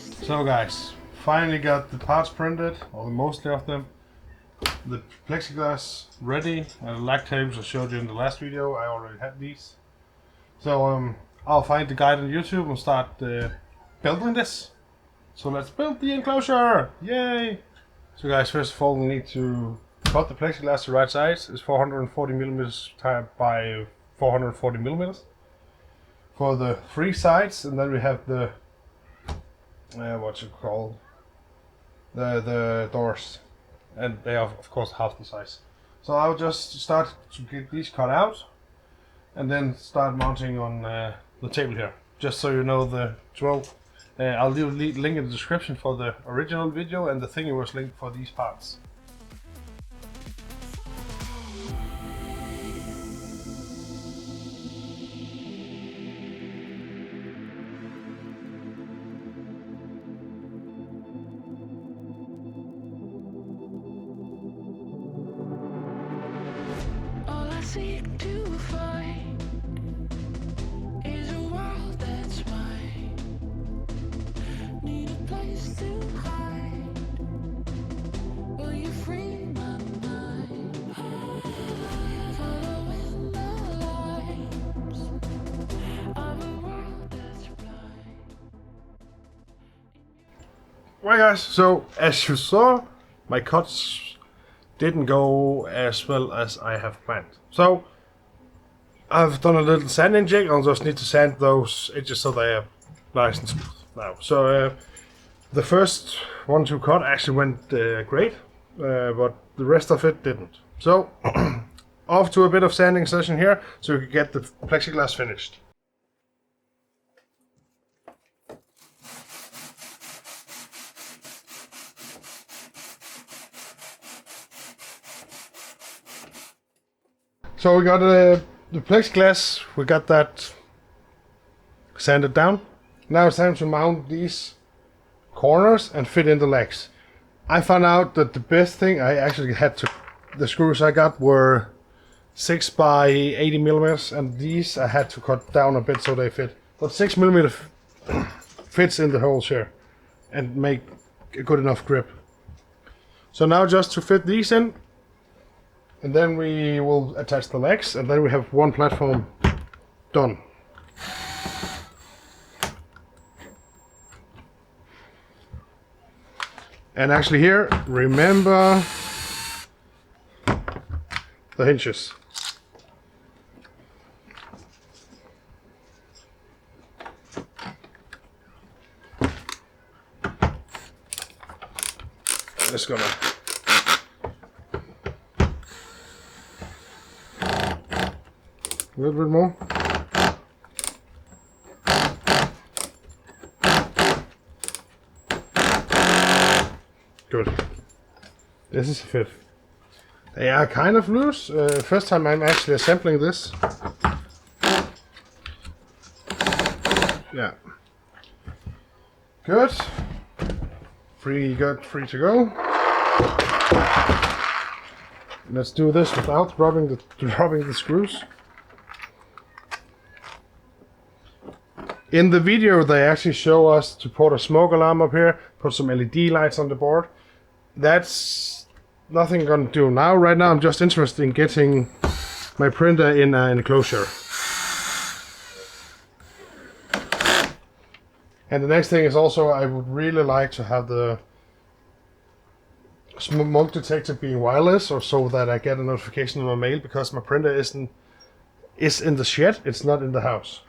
So guys, finally got the parts printed, or mostly of them. The plexiglass ready, and the lag tapes I showed you in the last video. I already had these. So I'll find the guide on YouTube and start building this. So let's build the enclosure! Yay! So guys, first of all we need to cut the plexiglass the right size. It's 440 millimeters by 440 millimeters for the three sides, and then we have the what's it called? The doors, and they are of course half the size. So I'll just start to get these cut out, and then start mounting on the table here. Just so you know the drill. I'll leave a link in the description for the original video, and the thingy was linked for these parts. Seek to find is a world that's mine. Need a place to hide. Will you free my mind? Following the lights of a world that's blind. Right guys, so as you saw, my cuts didn't go as well as I have planned. So I've done a little sanding jig. I'll just need to sand those edges so they are nice and smooth now. So the first 1-2 cut actually went great, but the rest of it didn't. So off to a bit of sanding session here so we can get the plexiglass finished. So we got the plexiglass, we got that sanded down. Now it's time to mount these corners and fit in the legs. I found out that the best thing I actually had to, the screws I got were 6 by 80 millimeters, and these I had to cut down a bit so they fit. But 6 millimeter fits in the holes here and make a good enough grip. So now just to fit these in, and then we will attach the legs, and then we have one platform done. And actually here, remember the hinges. I'm just gonna a little bit more. Good. This is a fit. They are kind of loose. First time I'm actually assembling this. Yeah. Good. Free to go. Let's do this without dropping the screws. In the video they actually show us to put a smoke alarm up here, put some LED lights on the board. That's nothing I'm gonna do now. Right now I'm just interested in getting my printer in an enclosure. And the next thing is also I would really like to have the smoke detector being wireless, or so that I get a notification in my mail, because my printer is in the shed, it's not in the house.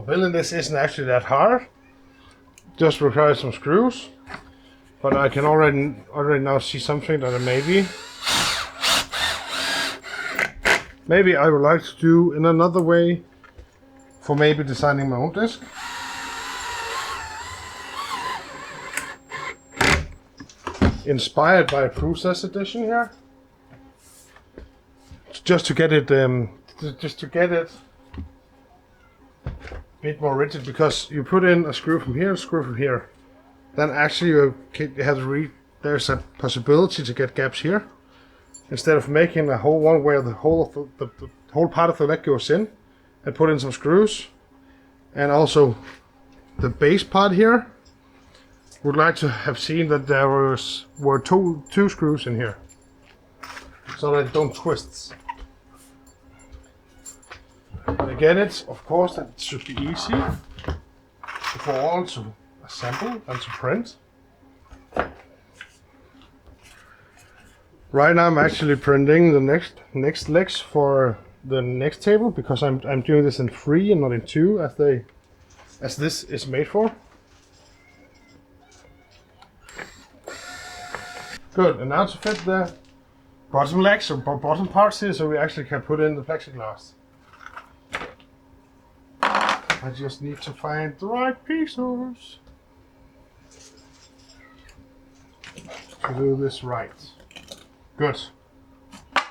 building this isn't actually that hard. Just requires some screws. But I can already now see something that maybe I would like to do in another way for maybe designing my own disc. Inspired by Prusa's edition here. Just to get it a bit more rigid, because you put in a screw from here and a screw from here. Then actually you have to there's a possibility to get gaps here. Instead of making a whole one where the whole part of the leg goes in, and put in some screws. And also the base part here. Would like to have seen that there were two screws in here. So that it don't twist. Again, it's of course that it should be easy for all to assemble and to print. Right now I'm actually printing the next legs for the next table, because I'm doing this in 3 and not in 2 as this is made for. Good, and now to fit the bottom legs or bottom parts here, so we actually can put in the plexiglass. I just need to find the right pieces to do this right. Good.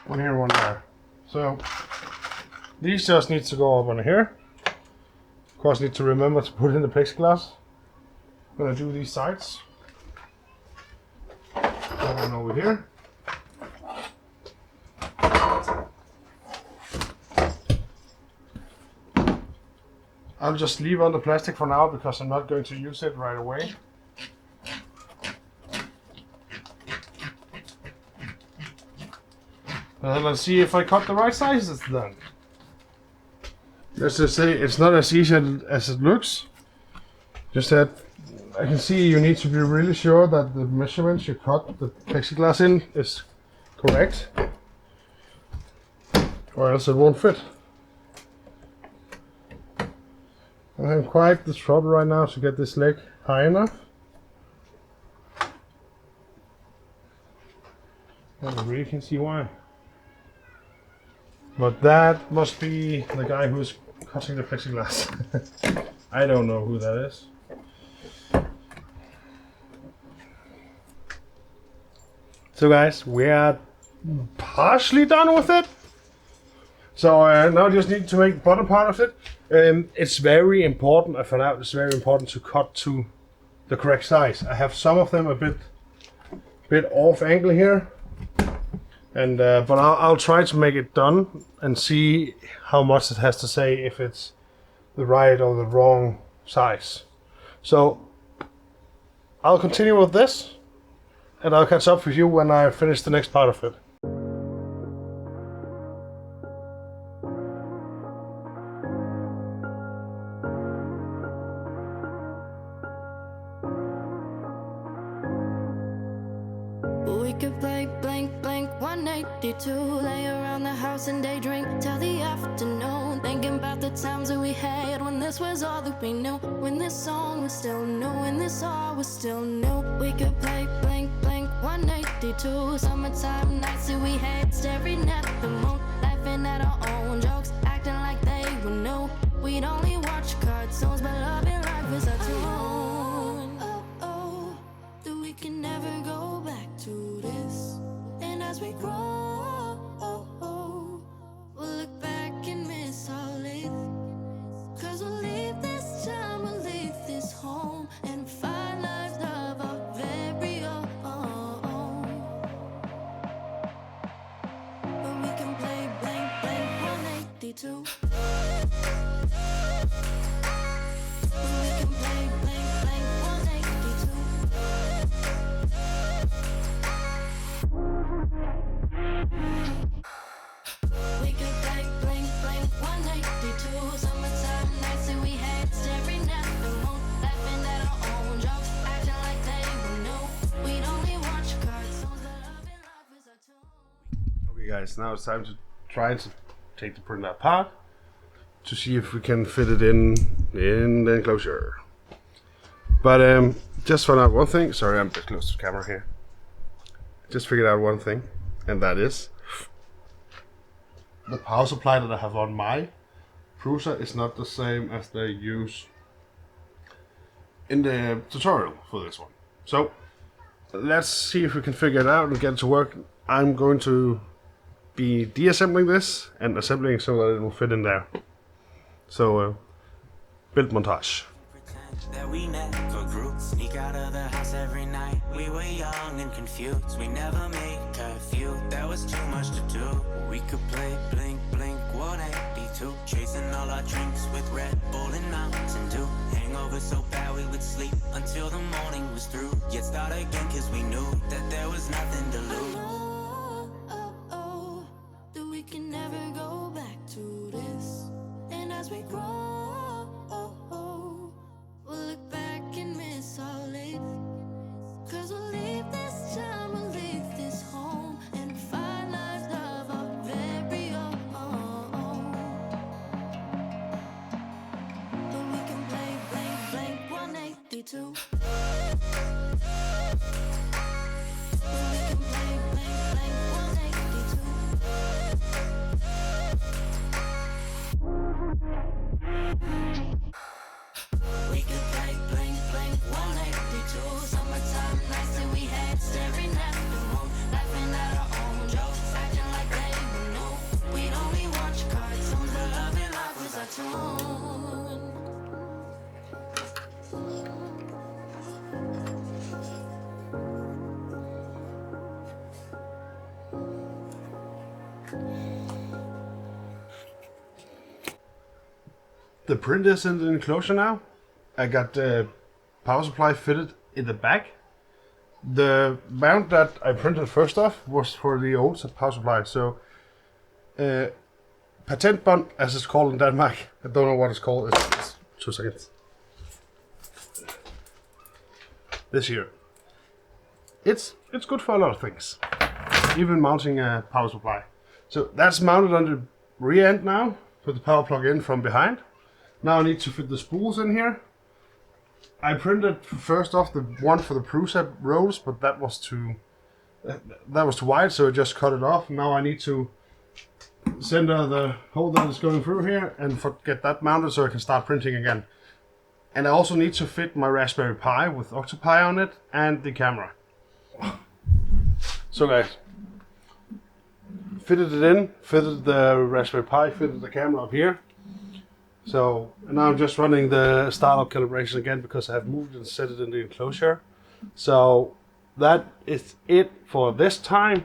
One here, one there. So these just need to go up on here. Of course, need to remember to put in the plexiglass. I'm gonna do these sides. One over here. I'll just leave on the plastic for now because I'm not going to use it right away. Let's see if I cut the right sizes then. Let's just say it's not as easy as it looks. Just that I can see you need to be really sure that the measurements you cut the plexiglass in is correct, or else it won't fit. I have quite the trouble right now to get this leg high enough. And I really can see why. But that must be the guy who's cutting the plexiglass. I don't know who that is. So guys, we are partially done with it. So now I just need to make the bottom part of it. It's very important, I found out it's very important to cut to the correct size. I have some of them a bit off angle here. And but I'll try to make it done and see how much it has to say, if it's the right or the wrong size. So I'll continue with this, and I'll catch up with you when I finish the next part of it. We could play blank, blank 182. Lay around the house and daydream till the afternoon. Thinking about the times that we had when this was all that we knew. When this song was still new, when this all was still new. We could play blank, blank 182. Summertime nights that we had, staring at the moon. Laughing at our own jokes, acting like they were new. We'd only watch cartoons, but loving life is our tune. Oh, oh, that we can never go back to this. And as we grow, we'll look back and miss all it. Cause we'll leave this time, we'll leave this home, and find lives of our very own. But we can play blank, blank 182. We can play blank, blank 182. We could play blank, blank 182. Summertime nights that we had, staring at the moon. Laughing at our own jokes, acting like they were new. We'd only watch cartoons, but loving life is our tune. Okay guys, now it's time to try to take the printer apart to see if we can fit it in the enclosure. But just found out one thing. Sorry, I'm a bit close to the camera here. Just figured out one thing, and that is the power supply that I have on my Prusa is not the same as they use in the tutorial for this one. So let's see if we can figure it out and get it to work. I'm going to be deassembling this and assembling so that it will fit in there. So build montage. That we never grew. Sneak out of the house every night. We were young and confused. We never made curfew. There was too much to do. We could play blink, blink, 182. Chasing all our drinks with Red Bull and Mountain Dew. Hangover so bad we would sleep until the morning was through. Yet start again cause we knew that there was nothing to lose. That we can never go back to this. And as we grow, we'll look back and miss all it. Cause we'll leave this town, we'll leave this home, and find life, love our very own. But we can play blank, blank, 182. But we can play blank, blank, 182. We could play blank, blank, 182. Summertime nights that we had, staring at the moon, laughing at our own jokes, acting like they were new. We'd only watch cartoons, but loving life was our tune. The print is in the enclosure now. I got the power supply fitted in the back. The mount that I printed first off was for the old power supply. So, patentbånd, as it's called in Denmark. I don't know what it's called. It's 2 seconds. This here. It's good for a lot of things, even mounting a power supply. So that's mounted on the rear end now. Put the power plug in from behind. Now I need to fit the spools in here. I printed first off the one for the Prusa rolls, but that was too wide, so I just cut it off. Now I need to center the hole that is going through here and get that mounted so I can start printing again. And I also need to fit my Raspberry Pi with Octopi on it and the camera. So guys, fitted it in, fitted the Raspberry Pi, fitted the camera up here. So now I'm just running the startup calibration again because I have moved and set it in the enclosure. So that is it for this time.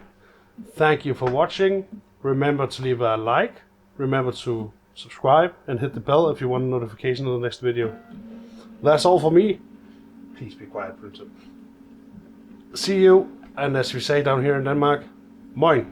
Thank you for watching. Remember to leave a like. Remember to subscribe and hit the bell if you want a notification of the next video. That's all for me. Please be quiet, Prince. See you, and as we say down here in Denmark, moin.